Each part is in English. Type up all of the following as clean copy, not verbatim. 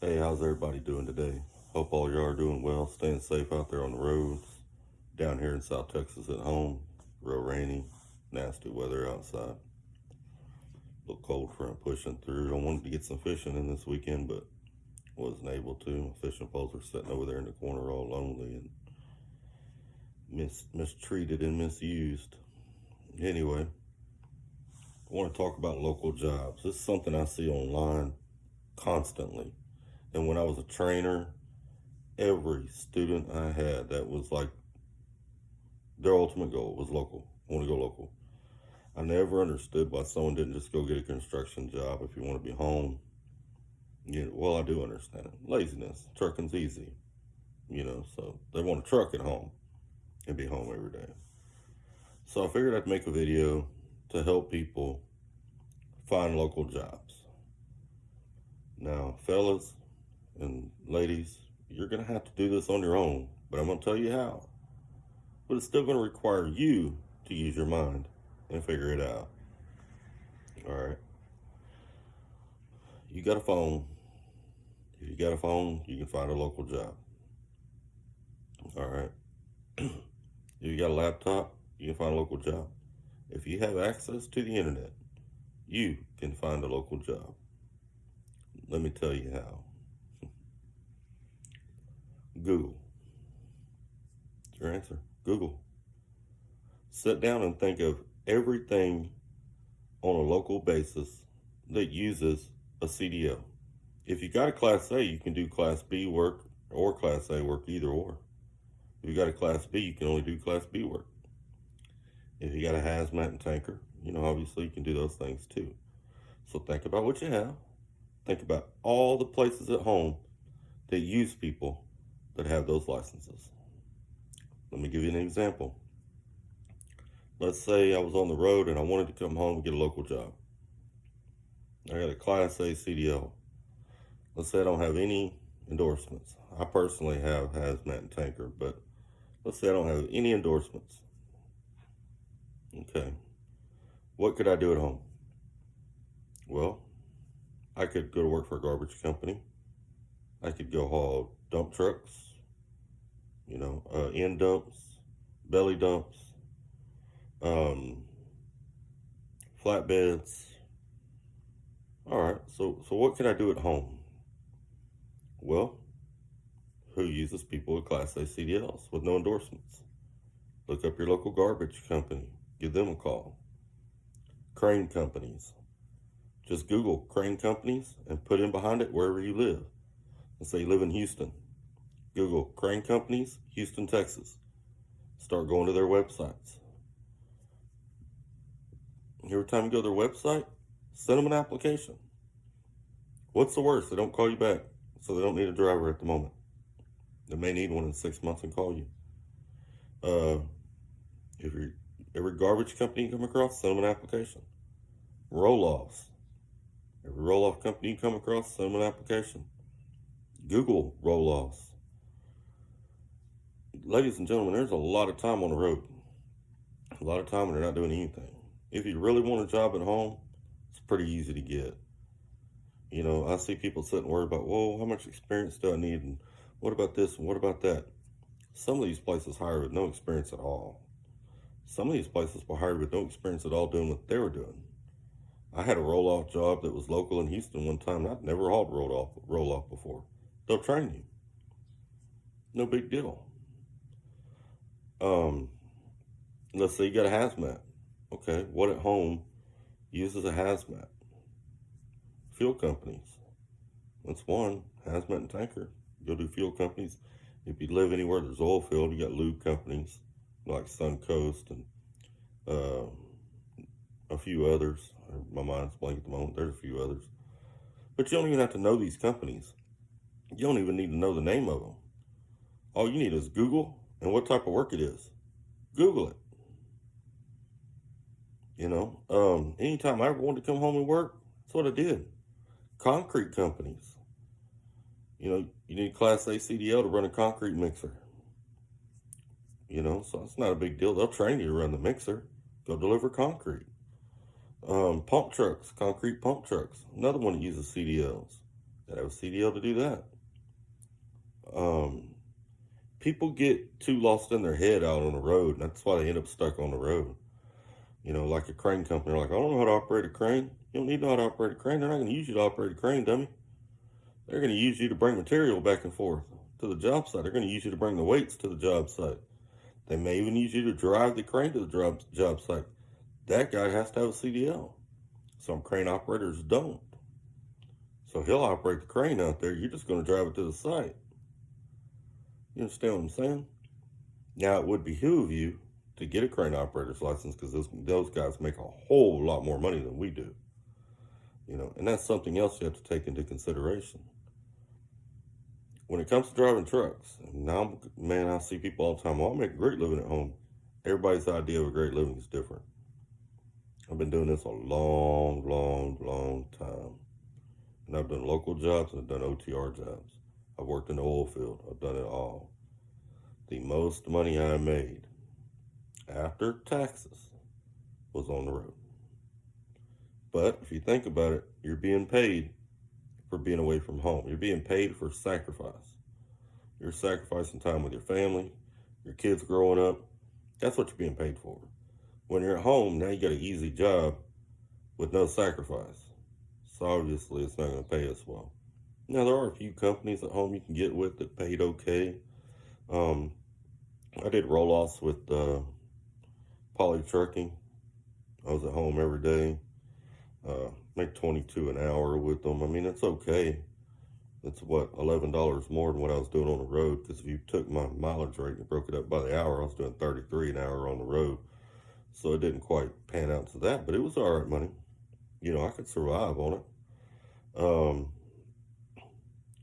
Hey, how's everybody doing today? Hope all y'all are doing well, staying safe out there on the roads. Down here in South Texas at home, real rainy, nasty weather outside. A little cold front pushing through. I wanted to get some fishing in this weekend, but wasn't able to. My fishing poles are sitting over there in the corner all lonely and mistreated and misused. Anyway, I want to talk about local jobs. This is something I see online constantly. And when I was a trainer, every student I had, that was like their ultimate goal was local. I want to go local. I never understood why someone didn't just go get a construction job if you want to be home. Well, I do understand it. Laziness. Trucking's easy. So they want to truck at home and be home every day. So I figured I'd make a video to help people find local jobs. Now, fellas and ladies, you're going to have to do this on your own, but I'm going to tell you how. But it's still going to require you to use your mind and figure it out. All right. You got a phone. If you got a phone, you can find a local job. All right. If you got a laptop, you can find a local job. If you have access to the internet, you can find a local job. Let me tell you how. Google. That's your answer. Google. Sit down and think of everything on a local basis that uses a CDL. If you got a Class A, you can do Class B work or Class A work, either or. If you got a Class B, you can only do Class B work. If you got a hazmat and tanker, obviously you can do those things too. So think about what you have. Think about all the places at home that use people that have those licenses. Let me give you an example. Let's say I was on the road and I wanted to come home and get a local job. I got a Class A CDL. Let's say I don't have any endorsements. I personally have hazmat and tanker, but let's say I don't have any endorsements. Okay. What could I do at home? Well, I could go to work for a garbage company. I could go haul dump trucks, end dumps, belly dumps, flatbeds. All right, so what can I do at home? Well, who uses people with Class A CDLs with no endorsements? Look up your local garbage company. Give them a call. Crane companies. Just Google crane companies and put in behind it wherever you live. Let's say you live in Houston. Google crane companies, Houston, Texas. Start going to their websites. Every time you go to their website, send them an application. What's the worst? They don't call you back, so they don't need a driver at the moment. They may need one in 6 months and call you. Every garbage company you come across, send them an application. Roll-offs. Every roll-off company you come across, send them an application. Google roll-offs. Ladies and gentlemen, there's a lot of time on the road. A lot of time when they're not doing anything. If you really want a job at home, it's pretty easy to get. I see people sitting worried about, whoa, how much experience do I need? And what about this? And what about that? Some of these places hire with no experience at all. Some of these places were hired with no experience at all doing what they were doing. I had a roll-off job that was local in Houston one time, and I'd never hauled roll-off before. They'll train you. No big deal. Let's say you got a hazmat. Okay, what at home uses a hazmat? Fuel companies. That's one. Hazmat and tanker. Go do fuel companies. If you live anywhere there's oil field, you got lube companies like Suncoast and a few others. My mind's blank at the moment. There's a few others. But you don't even have to know these companies. You don't even need to know the name of them. All you need is Google and what type of work it is. Google it. Anytime I ever wanted to come home and work, that's what I did. Concrete companies. You need Class A CDL to run a concrete mixer. So it's not a big deal. They'll train you to run the mixer. Go deliver concrete. Pump trucks, concrete pump trucks. Another one that uses CDLs. Gotta have a CDL to do that. People get too lost in their head out on the road, and that's why they end up stuck on the road. You know, like a crane company, they're like, I don't know how to operate a crane. You don't need to know how to operate a crane. They're not going to use you to operate a crane, dummy. They're going to use you to bring material back and forth to the job site. They're going to use you to bring the weights to the job site. They may even use you to drive the crane to the job site. That guy has to have a CDL. Some crane operators don't. So he'll operate the crane out there. You're just going to drive it to the site. You understand what I'm saying? Now, it would behoove you to get a crane operator's license because those guys make a whole lot more money than we do. You know, and that's something else you have to take into consideration. When it comes to driving trucks, now, man, I see people all the time, I make a great living at home. Everybody's idea of a great living is different. I've been doing this a long time. And I've done local jobs and I've done OTR jobs. I've worked in the oil field. I've done it all. The most money I made after taxes was on the road. But if you think about it, you're being paid for being away from home. You're being paid for sacrifice. You're sacrificing time with your family, your kids growing up. That's what you're being paid for. When you're at home, now you got an easy job with no sacrifice. So obviously it's not going to pay as well. Now there are a few companies at home you can get with that paid okay. I did roll-offs with Poly Trucking. I was at home every day. Make $22 an hour with them. I mean, it's okay. It's what, $11 more than what I was doing on the road. Because if you took my mileage rate and broke it up by the hour, I was doing $33 an hour on the road. So it didn't quite pan out to that, but it was all right money. You know, I could survive on it.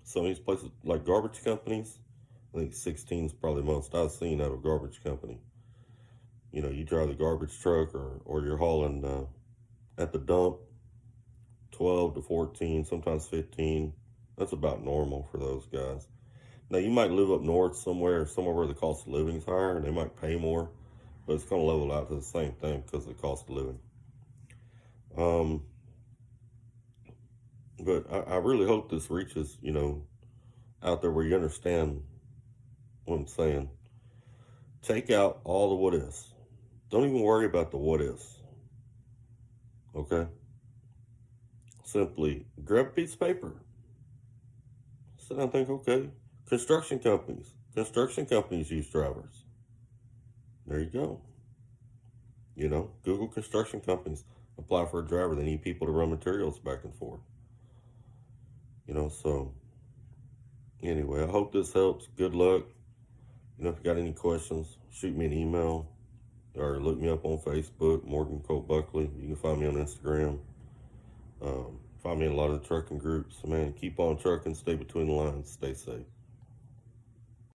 Some of these places, like garbage companies, I think 16 is probably the most I've seen out of a garbage company. You know, you drive the garbage truck or you're hauling at the dump, 12 to 14, sometimes 15. That's about normal for those guys. Now, you might live up north somewhere where the cost of living is higher and they might pay more, but it's going to level out to the same thing because of the cost of living. But I really hope this reaches, you know, out there where you understand what I'm saying. Take out all the what ifs. Don't even worry about the what ifs. Okay? Simply grab a piece of paper. Sit down and think, okay, construction companies use drivers. There you go. You know, Google construction companies. Apply for a driver. They need people to run materials back and forth. You know, so anyway, I hope this helps. Good luck. You know, if you got any questions, shoot me an email or look me up on Facebook, Morgan Colt Buckley. You can find me on Instagram. Find me in a lot of the trucking groups. So, man, keep on trucking. Stay between the lines. Stay safe.